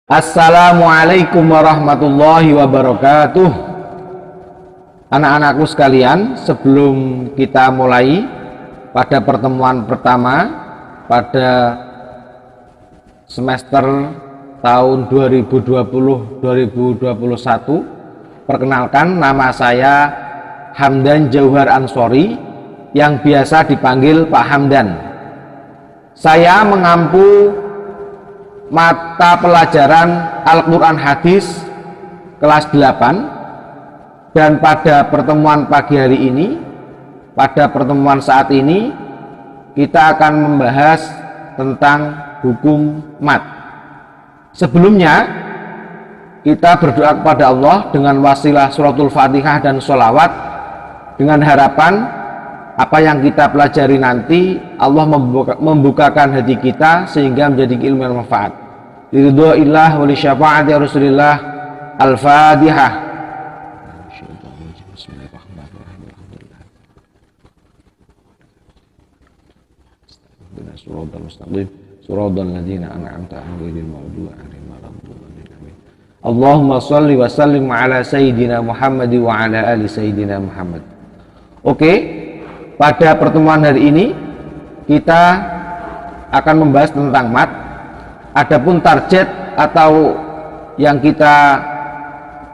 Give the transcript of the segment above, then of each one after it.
Assalamualaikum warahmatullahi wabarakatuh. Anak-anakku sekalian, sebelum kita mulai pada pertemuan pertama pada semester tahun 2020-2021, perkenalkan, nama saya Hamdan Jauhar Ansori yang biasa dipanggil Pak Hamdan. Saya mengampu mata pelajaran Al-Quran Hadis kelas 8, dan pada pertemuan pagi hari ini, pada pertemuan saat ini, kita akan membahas tentang hukum mat. Sebelumnya kita berdoa kepada Allah dengan wasilah suratul Fatihah dan sholawat, dengan harapan apa yang kita pelajari nanti Allah membukakan hati kita sehingga menjadi ilmu yang manfaat. Ridhoillah wa li syafaati Rasulillah. Al-Fatihah. Allahumma shalli wa sallim ala sayyidina Muhammad wa ala ali sayyidina Muhammad. Oke, pada pertemuan hari ini kita akan membahas tentang mat. Adapun target atau yang kita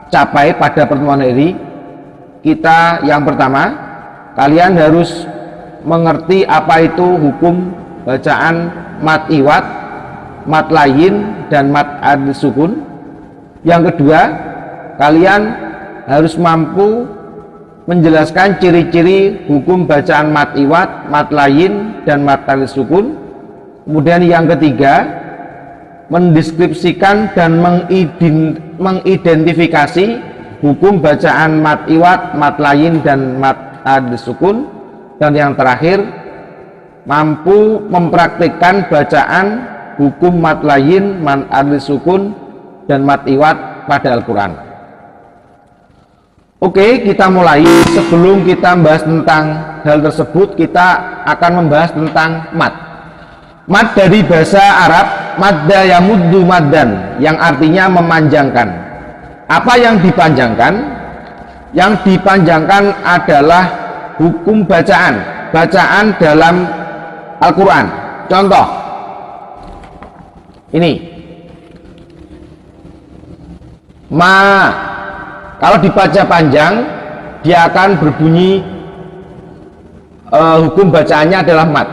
capai pada pertemuan hari ini, kita yang pertama, kalian harus mengerti apa itu hukum bacaan mat iwat, mat layin, dan mat ad sukun. Yang kedua, kalian harus mampu menjelaskan ciri-ciri hukum bacaan mat iwat, mat layin, dan mat ad sukun. Kemudian yang ketiga, mendeskripsikan dan mengidentifikasi hukum bacaan mat iwat, mat layin, dan mat ad sukun. Dan yang terakhir, mampu mempraktikkan bacaan hukum mat layin, mat ad sukun, dan mat iwat pada Al-Quran. Oke, kita mulai. Sebelum kita membahas tentang hal tersebut, kita akan membahas tentang mat. Mat dari bahasa Arab, madda yamuddu maddan, yang artinya memanjangkan. Apa yang dipanjangkan? Yang dipanjangkan adalah hukum bacaan dalam Al-Quran. Contoh ini, ma, kalau dibaca panjang dia akan berbunyi hukum bacaannya adalah mat.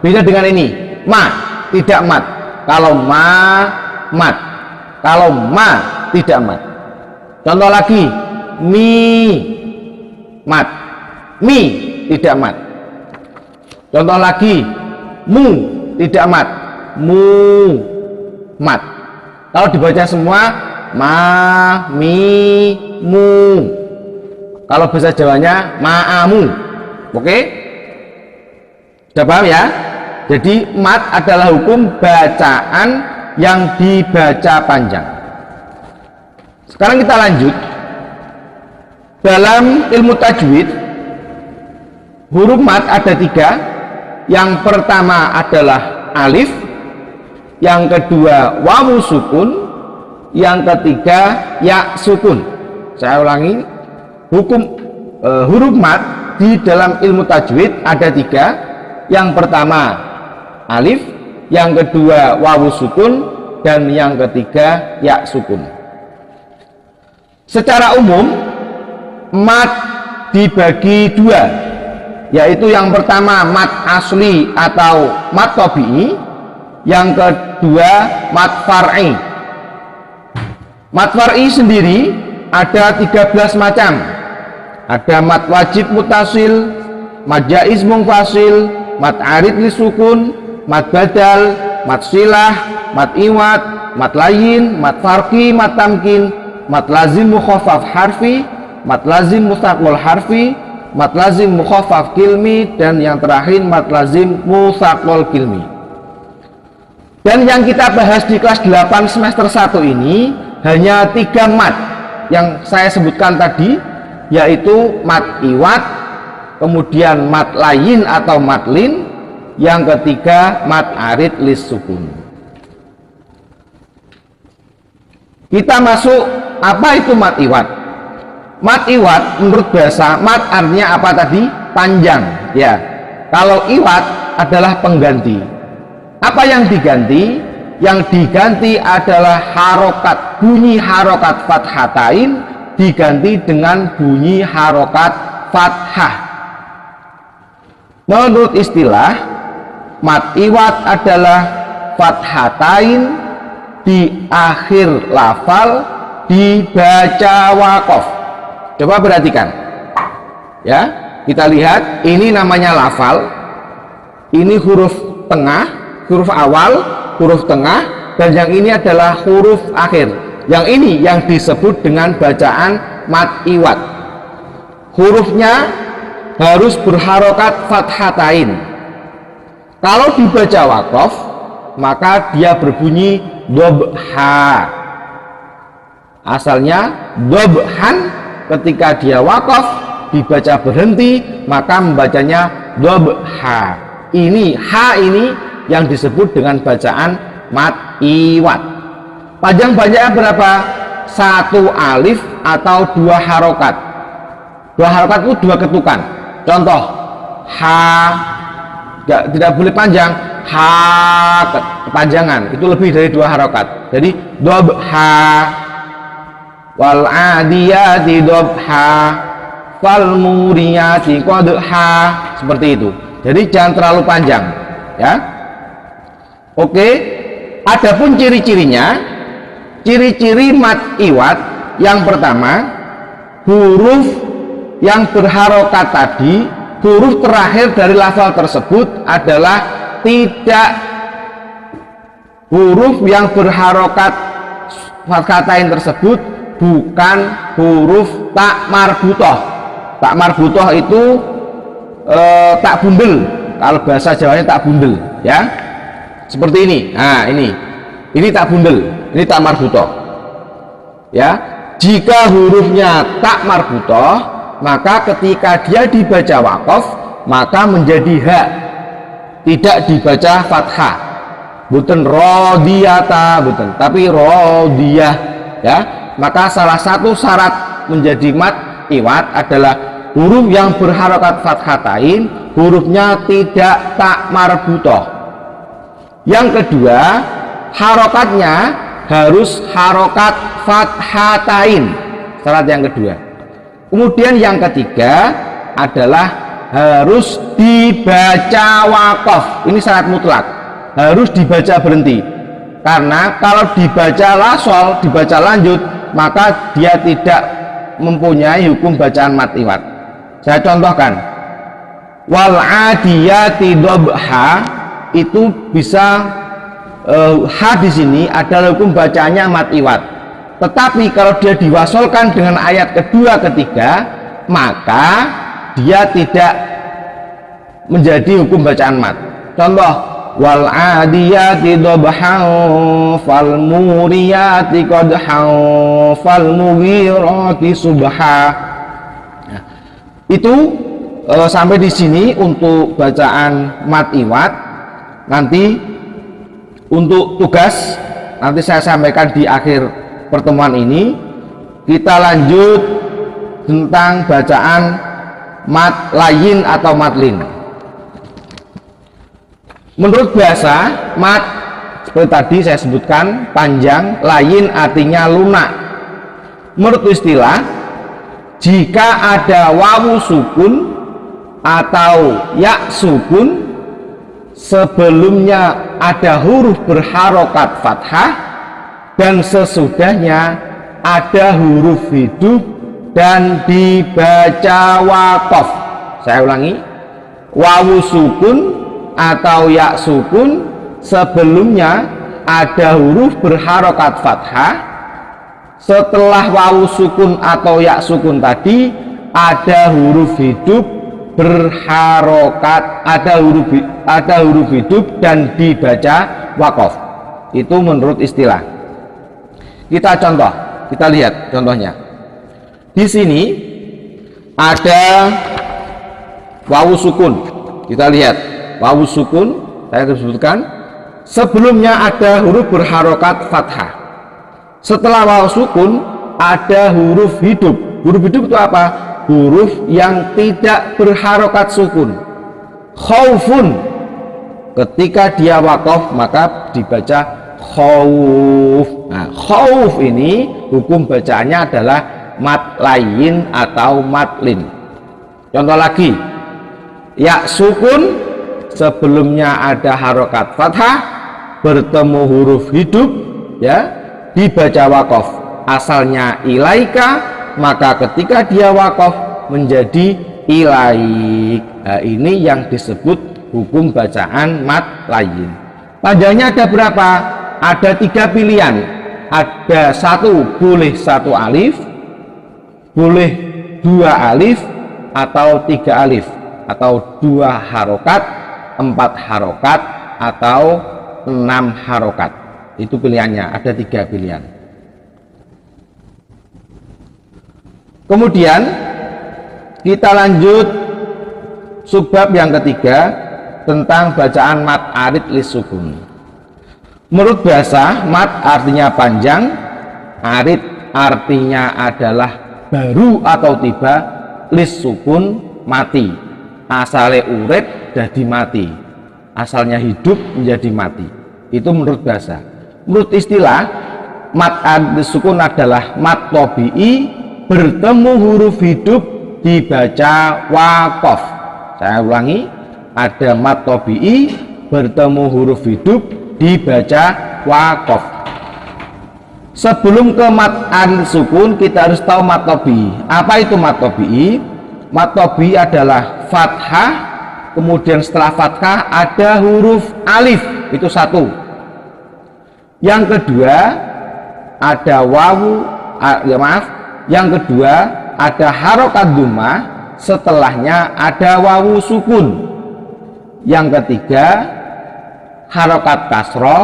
Beda dengan ini, ma tidak mat. Kalau ma, mat. Kalau ma, tidak mat. Contoh lagi, mi, mat. Mi, tidak mat. Contoh lagi, mu, tidak mat. Mu, mat. Kalau dibaca semua, ma, mi, mu. Kalau bahasa Jawanya, ma'amu. Oke? Sudah paham ya? Jadi mat adalah hukum bacaan yang dibaca panjang. Sekarang kita lanjut. Dalam ilmu tajwid, huruf mat ada 3. Yang pertama adalah alif, yang kedua wawu sukun, yang ketiga ya sukun. Saya ulangi, hukum huruf mat di dalam ilmu tajwid ada 3. Yang pertama alif, yang kedua wawu sukun, dan yang ketiga ya sukun. Secara umum mat dibagi 2, yaitu yang pertama mat asli atau mat tabi'i, yang kedua mat far'i. Mat far'i sendiri ada 13 macam. Ada mat wajib mutasil, mat jaiz munfasil, mat arid lisukun, mat badal, mat silah, mat iwat, mat layin, mat farqi, mat tamkin, mat lazim mukhaffaf harfi, mat lazim mustaqil harfi, mat lazim mukhaffaf kilmi, dan yang terakhir mat lazim mustaqil kilmi. Dan yang kita bahas di kelas 8 semester 1 ini hanya 3 mat yang saya sebutkan tadi, yaitu mat iwat, kemudian mat layin atau mat lin, yang ketiga mat arid lis sukun. Kita masuk, apa itu mat iwat? Mat iwat menurut bahasa, mat artinya apa tadi? Panjang, ya. Kalau iwat adalah pengganti. Apa yang diganti? Yang diganti adalah harokat, bunyi harokat fathatain diganti dengan bunyi harokat fathah. Menurut istilah, mat iwat adalah fathatain di akhir lafal dibaca wakof. Coba perhatikan, ya. Kita lihat, ini namanya lafal, ini huruf tengah, huruf awal, huruf tengah, dan yang ini adalah huruf akhir. Yang ini yang disebut dengan bacaan mat iwat. Hurufnya harus berharokat fathatain. Kalau dibaca wakof, maka dia berbunyi dobha. Asalnya dobhan, ketika dia wakof dibaca berhenti, maka membacanya dobha. Ini ha ini yang disebut dengan bacaan mat iwat. Panjang-panjangnya berapa? 1 alif atau 2 harokat. 2 harokat itu 2 ketukan. Contoh, ha, tidak boleh panjang, ha kepanjangan, itu lebih dari 2 harokat. Jadi dobha, wal adiyati dobha, fal muriyati qadha, seperti itu. Jadi jangan terlalu panjang, ya. Oke, adapun ciri-cirinya, ciri-ciri mat iwat yang pertama, huruf yang berharokat tadi, huruf terakhir dari lafal tersebut adalah tidak, huruf yang berharokat fathatain tersebut bukan huruf tak marbutoh. Tak marbutoh itu tak bundel, kalau bahasa Jawanya tak bundel, ya. Seperti ini. Nah, ini tak bundel, ini tak marbutoh, ya. Jika hurufnya tak marbutoh, maka ketika dia dibaca wakof, maka menjadi ha, tidak dibaca fathah. Bukan rodiyata, bukan, tapi rodiyah, ya. Maka salah satu syarat menjadi mat iwat adalah huruf yang berharokat fathatain, hurufnya tidak tak marbutoh. Yang kedua, harokatnya harus harokat fathatain, syarat yang kedua. Kemudian yang ketiga adalah harus dibaca wakof. Ini syarat mutlak, harus dibaca berhenti. Karena kalau dibaca lasol, dibaca lanjut, maka dia tidak mempunyai hukum bacaan mat iwat. Saya contohkan, wal adiyati dobha, itu bisa ha di sini adalah hukum bacaannya mat iwat. Tetapi kalau dia diwasolkan dengan ayat kedua, ketiga, maka dia tidak menjadi hukum bacaan mat. Contoh, wal adiyati dobhan fal muriyati qadhan fal mughirati subha. Itu sampai di sini untuk bacaan mat iwat. Nanti untuk tugas nanti saya sampaikan di akhir pertemuan ini. Kita lanjut tentang bacaan mat layin atau matlin. Menurut bahasa, mat seperti tadi saya sebutkan panjang, layin artinya lunak. Menurut istilah, jika ada wawu sukun atau ya sukun, sebelumnya ada huruf berharokat fathah dan sesudahnya ada huruf hidup dan dibaca wakof. Saya ulangi, wawu sukun atau ya sukun, sebelumnya ada huruf berharokat fathah. Setelah wawu sukun atau ya sukun tadi ada huruf hidup berharokat, ada huruf hidup dan dibaca wakof. Itu menurut istilah. Kita contoh, kita lihat contohnya. Di sini ada wawu sukun. Kita lihat wawu sukun, saya sebutkan. Sebelumnya ada huruf berharokat fathah. Setelah waw sukun ada huruf hidup. Huruf hidup itu apa? Huruf yang tidak berharokat sukun. Khaufun, ketika dia wakof maka dibaca khauf. Nah, khauf ini hukum bacaannya adalah mat layin atau mat lin. Contoh lagi, ya sukun sebelumnya ada harokat fathah, bertemu huruf hidup, ya, dibaca wakof. Asalnya ilaika, maka ketika dia wakof menjadi ilaik. Nah, ini yang disebut hukum bacaan mat layin. Panjangnya ada berapa? Ada 3 pilihan. Ada 1 boleh 1 alif, boleh 2 alif, atau 3 alif, atau 2 harokat, 4 harokat, atau 6 harokat. Itu pilihannya, ada 3 pilihan. Kemudian kita lanjut subbab yang ketiga tentang bacaan mat arid lisukun. Menurut bahasa, mat artinya panjang, arid artinya adalah baru atau tiba, lisukun mati. Asale urip jadi mati, asalnya hidup menjadi mati. Itu menurut bahasa. Menurut istilah, mat arid lisukun adalah mat tobi'i bertemu huruf hidup dibaca wakof. Saya ulangi, ada mat tobi'i bertemu huruf hidup dibaca wakof. Sebelum ke mat arid sukun kita harus tahu mat tobi'i. Apa itu mat tobi'i? Mat tobi'i adalah fathah, kemudian setelah fathah ada huruf alif, itu 1. Yang kedua ada wawu, yang kedua ada harokat dhammah, setelahnya ada wawu sukun. Yang ketiga harokat kasroh,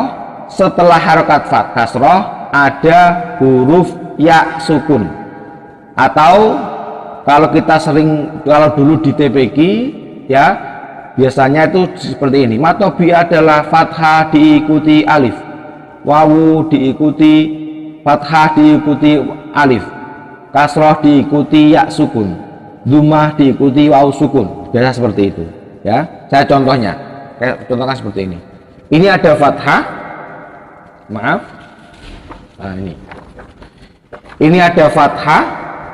setelah harokat kasroh ada huruf ya sukun. Atau kalau kita kalau dulu di TPQ ya, biasanya itu seperti ini. Mat tobi'i adalah fathah diikuti alif, wawu diikuti fathah diikuti alif, kasroh diikuti ya sukun, dhammah diikuti wawu sukun. Biasa seperti itu ya. Saya contohkan seperti ini. Ini ada fathah, maaf, nah ini ada fathah,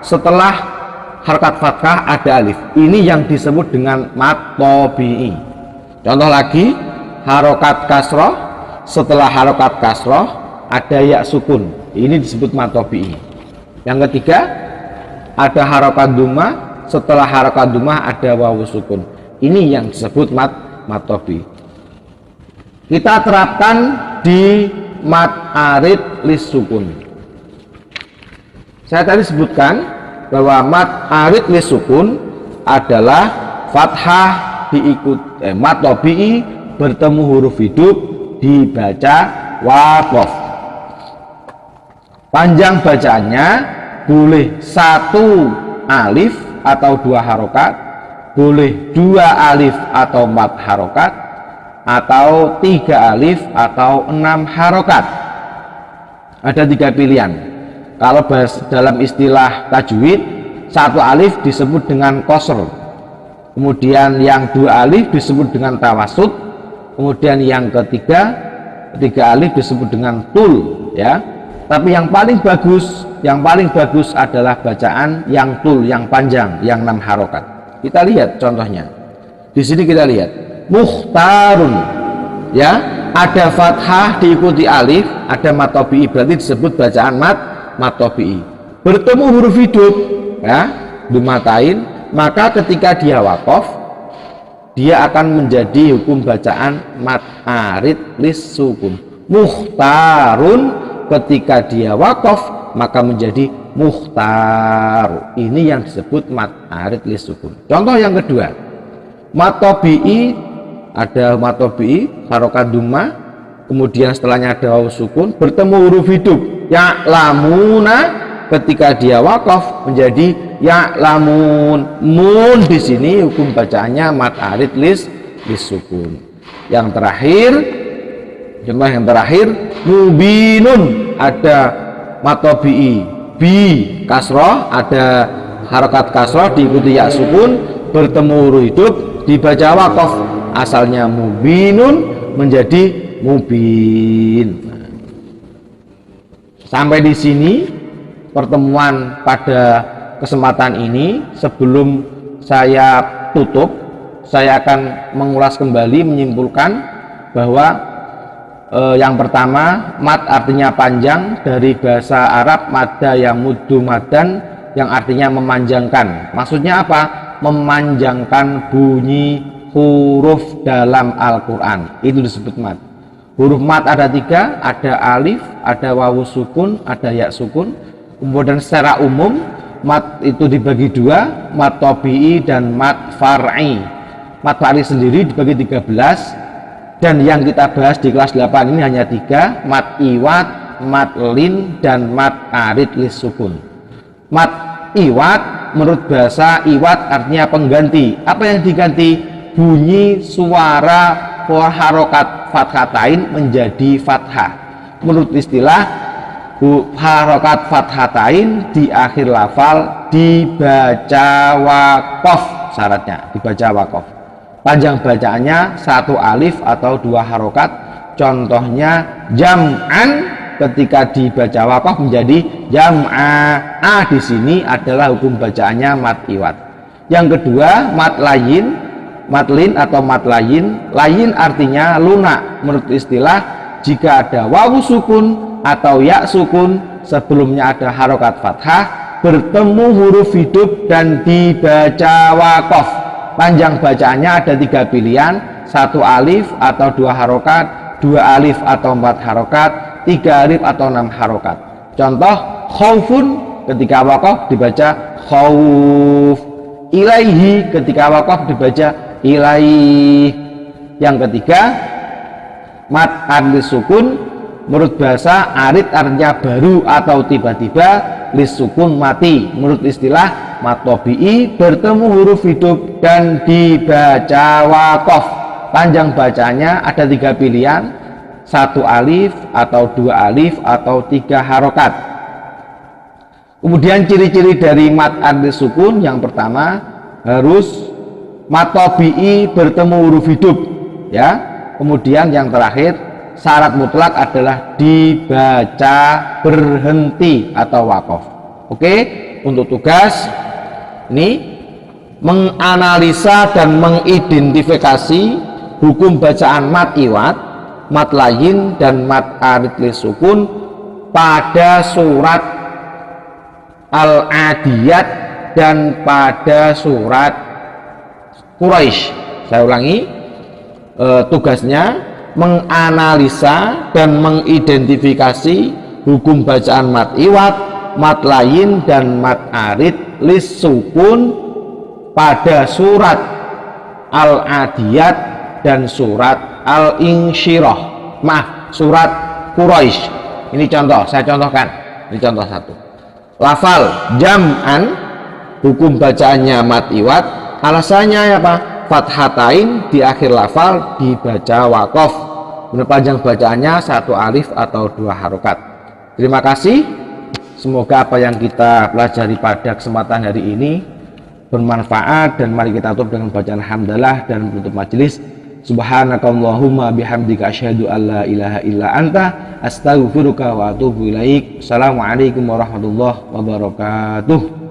setelah harokat fathah ada alif. Ini yang disebut dengan mat tobi'i. Contoh lagi, harokat kasroh, setelah harokat kasroh ada ya sukun. Ini disebut mat tobi'i. Yang ketiga ada harokat dhammah, setelah harokat dhammah ada wawu sukun. Ini yang disebut mat tobi'i. Kita terapkan di mat arid lisukun. Saya tadi sebutkan bahwa mat arid lisukun adalah fathah mat tobi'i bertemu huruf hidup dibaca wakof. Panjang bacaannya boleh 1 alif atau 2 harokat, boleh 2 alif atau 4 harokat, atau 3 alif atau 6 harokat. Ada 3 pilihan. Kalau dalam istilah tajwid, 1 alif disebut dengan qasr, kemudian yang 2 alif disebut dengan tawasud, kemudian yang ketiga 3 alif disebut dengan tul, ya. Tapi yang paling bagus adalah bacaan yang tul, yang panjang, yang 6 harokat. Kita lihat contohnya. Di sini kita lihat mukhtarun, ya, ada fathah diikuti alif, ada mat tobi'i, berarti disebut bacaan mat tobi'i. Bertemu huruf hidup, ya, dumatain, maka ketika dia wakof dia akan menjadi hukum bacaan mat arid lisukun. Mukhtarun, ketika dia wakof maka menjadi mukhtar. Ini yang disebut mat arid lisukun. Contoh yang kedua, mat tobi'i, ada mat tobi'i harokat dhammah, kemudian setelahnya ada wawu sukun, bertemu huruf hidup ya lamuna, ketika dia wakof menjadi ya lamun. Mun di sini hukum bacaannya mat arid lisukun. Yang terakhir, contoh yang terakhir, mubinun, ada mat tabi'i bi kasroh, ada harokat kasroh diikuti ya sukun, bertemu huruf hidup dibaca wakof, asalnya mubinun menjadi mubin. Sampai di sini pertemuan pada kesempatan ini. Sebelum saya tutup, saya akan mengulas kembali, menyimpulkan bahwa yang pertama, mat artinya panjang, dari bahasa Arab madda yang muddu madan, yang artinya memanjangkan. Maksudnya apa? Memanjangkan bunyi huruf dalam Al-Quran, itu disebut mat. Huruf mat ada 3, ada alif, ada wawu sukun, ada ya sukun. Kemudian secara umum mat itu dibagi 2, mat tabi'i dan mat far'i. Mat far'i sendiri dibagi 13, dan yang kita bahas di kelas 8 ini hanya 3, mat iwat, mat lin, dan mat arid lis sukun. Mat iwat menurut bahasa iwat artinya pengganti. Apa yang diganti? Bunyi suara harokat fathatain menjadi fathah. Menurut istilah, harokat fathatain di akhir lafal dibaca wakof, syaratnya dibaca wakof. Panjang bacaannya 1 alif atau 2 harokat. Contohnya jam'an, ketika dibaca wakof menjadi jam'a. Di sini adalah hukum bacaannya mat iwat. Yang kedua, mat layin, mat lin atau mat layin. Layin artinya lunak. Menurut istilah, jika ada wawu sukun atau ya sukun, sebelumnya ada harokat fathah, bertemu huruf hidup dan dibaca wakof. Panjang bacaannya ada 3 pilihan, 1 alif atau 2 harokat, 2 alif atau 4 harokat, 3 alif atau 6 harokat. Contoh, khaufun ketika wakof dibaca khauf, ilaihi ketika wakof dibaca ilaih. Yang ketiga, mat arid sukun, menurut bahasa arid artinya baru atau tiba-tiba, lis sukun mati. Menurut istilah, mat tabi'i bertemu huruf hidup dan dibaca wakof. Panjang bacanya ada 3 pilihan, 1 alif atau 2 alif atau 3 harokat. Kemudian ciri-ciri dari mat arid sukun, yang pertama harus mat tabi'i bertemu huruf hidup, ya. Kemudian yang terakhir, syarat mutlak adalah dibaca berhenti atau wakof. Oke, untuk tugas ini menganalisa dan mengidentifikasi hukum bacaan mat iwat, mat layin, dan mat arid lis sukun pada surat Al-Adiyat dan pada surat Quraisy. Saya ulangi, tugasnya menganalisa dan mengidentifikasi hukum bacaan mat iwat, mat layin, dan mat arid lis sukun pada surat Al-Adiyat dan surat Al-Insyirah. Surat Quraisy. Ini contoh, saya contohkan. Ini contoh 1. Lafal jam'an, hukum bacaannya mat iwat, alasannya apa? Fathatain di akhir lafal dibaca wakof. Menurut panjang bacaannya 1 alif atau 2 harokat. Terima kasih. Semoga apa yang kita pelajari pada kesempatan hari ini bermanfaat, dan mari kita tutup dengan bacaan hamdalah dan menutup majelis. Subhanakallahumma bihamdika asyhadu an la ilaha illa anta astaghfiruka wa atubu ilaik. Assalamualaikum warahmatullahi wabarakatuh.